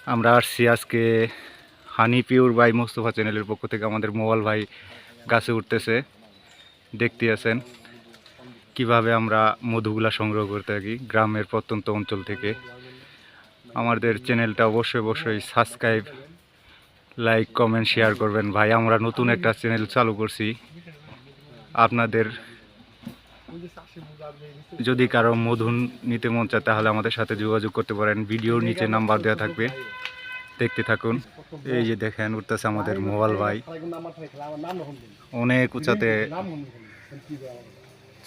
আমরা আসছি আজকে হানি পিওর বাই মোস্তফা চ্যানেলের পক্ষ থেকে। আমাদের মোবাইল ভাই গাছে উঠতেছে, দেখতে আছেন কিভাবে আমরা মধুগুলা সংগ্রহ করতে থাকি গ্রামের প্রত্যন্ত অঞ্চল থেকে। আমাদের চ্যানেলটা অবশ্যই সাবস্ক্রাইব, লাইক, কমেন্ট, শেয়ার করবেন ভাই। আমরা নতুন একটা চ্যানেল চালু করছি। আপনাদের যদি কারো মধু নিতে মন চায় তাহলে আমাদের সাথে যোগাযোগ করতে পারেন। ভিডিওর নিচে নাম্বার দেওয়া থাকবে, দেখতে থাকুন। এই যে দেখেন উঠতেছে আমাদের মোবাইল ভাই, অনেক উঁচাতে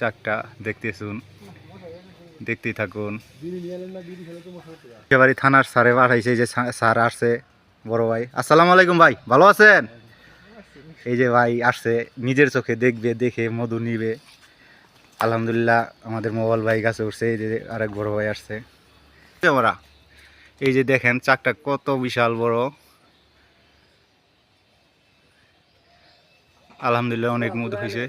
চাকটা দেখতেই থাকুন। একেবারে থানার স্যারে পাঠাইছে, এই যে স্যার আসছে, বড় ভাই। আসসালামু আলাইকুম ভাই, ভালো আছেন? এই যে ভাই আসছে, নিজের চোখে দেখবে, দেখে মধু নিবে। আলহামদুলিল্লাহ আমাদের মোবাইল ভাই গাছে উঠছে। এই যে আরেক বড় ভাই আসছে। আমরা এই যে দেখেন চাকটা কত বিশাল বড়। আলহামদুলিল্লাহ অনেক মধু হয়েছে।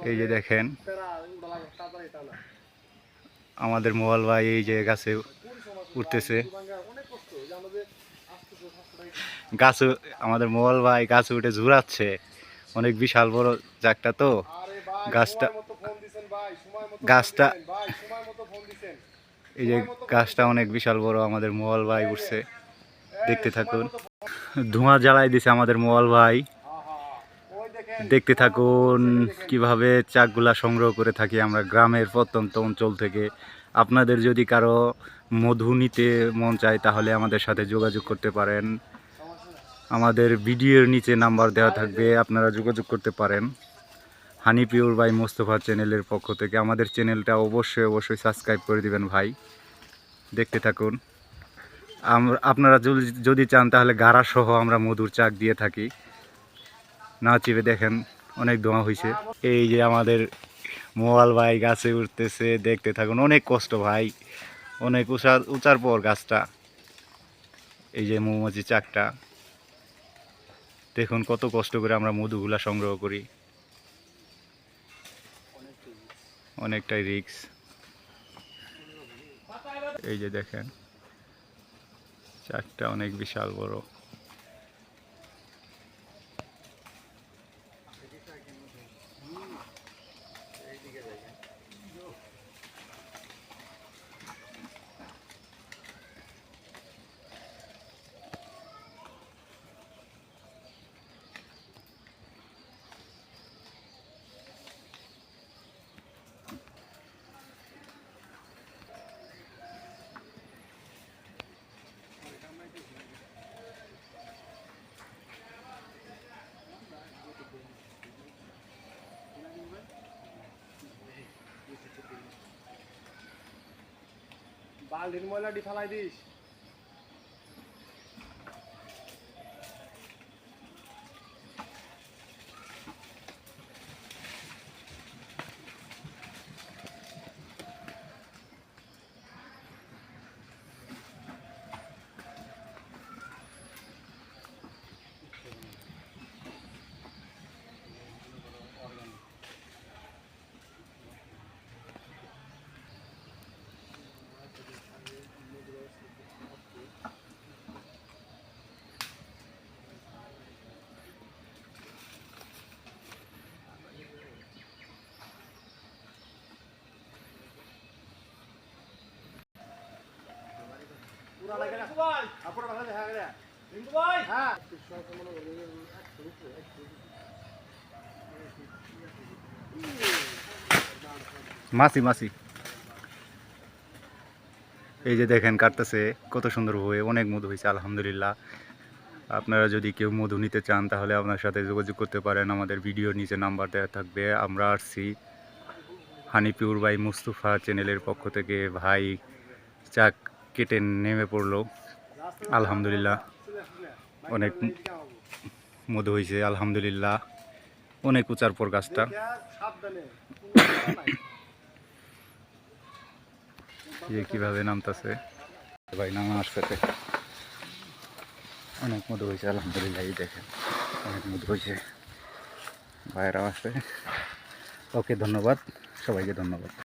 এই যে দেখেন আমাদের মোবাইল ভাই এই যে গাছে উঠতেছে। গাছে আমাদের মোবাইল ভাই গাছে উঠে ঝুরাচ্ছে, অনেক বিশাল বড় চাকটা তো। গাছটা গাছটা এই যে গাছটা অনেক বিশাল বড়। আমাদের মোবাইল ভাই উঠছে, দেখতে থাকুন। ধোঁয়া জ্বালাই দিছে আমাদের মোবাইল ভাই, দেখতে থাকুন কিভাবে চাকগুলা সংগ্রহ করে থাকি আমরা গ্রামের প্রত্যন্ত অঞ্চল থেকে। আপনাদের যদি কারো মধু নিতে মন চায় তাহলে আমাদের সাথে যোগাযোগ করতে পারেন। আমাদের ভিডিওর নিচে নাম্বার দেওয়া থাকবে, আপনারা যোগাযোগ করতে পারেন। হানি পিওর বাই মোস্তফা চ্যানেলের পক্ষ থেকে। আমাদের চ্যানেলটা অবশ্যই সাবস্ক্রাইব করে দিবেন ভাই, দেখতে থাকুন। আপনারা যদি চান তাহলে গাড়া সহ আমরা মধুর চাক দিয়ে থাকি। না চিপে দেখেন অনেক ধোঁয়া হয়েছে। এই যে আমাদের মোবাইল ভাই গাছে উঠতেছে, দেখতে থাকুন। অনেক কষ্ট ভাই, অনেক উঁচার পর গাছটা। এই যে মৌমাছি চাকটা দেখুন, কত কষ্ট করে আমরা মধুগুলা সংগ্রহ করি। অনেকটাই রিস্ক। এই যে দেখেন চাকটা অনেক বিশাল বড়। বালতির ময়লাটি ফেলাই দিস। মাছি মাছি এই যে দেখেন কাটতেছে, কত সুন্দর হয়ে অনেক মধু হয়েছে আলহামদুলিল্লাহ। আপনারা যদি কেউ মধু নিতে চান তাহলে আপনার সাথে যোগাযোগ করতে পারেন। আমাদের ভিডিওর নিচে নাম্বার দেওয়া থাকবে। আমরা আসছি হানি পিওর বাই মুস্তফা চ্যানেলের পক্ষ থেকে। ভাই চাক কেটে নেমে পড়লো, আলহামদুলিল্লাহ অনেক মধু হয়েছে আলহামদুলিল্লাহ। অনেক উঁচার পর গাছটা। যে কিভাবে নামতেছে ভাই, নামা আসতে অনেক মধু হয়েছে আলহামদুলিল্লাহ। এই দেখেন অনেক মধু হয়েছে, ভাইয়েরাও আসছে। ওকে, ধন্যবাদ সবাইকে, ধন্যবাদ।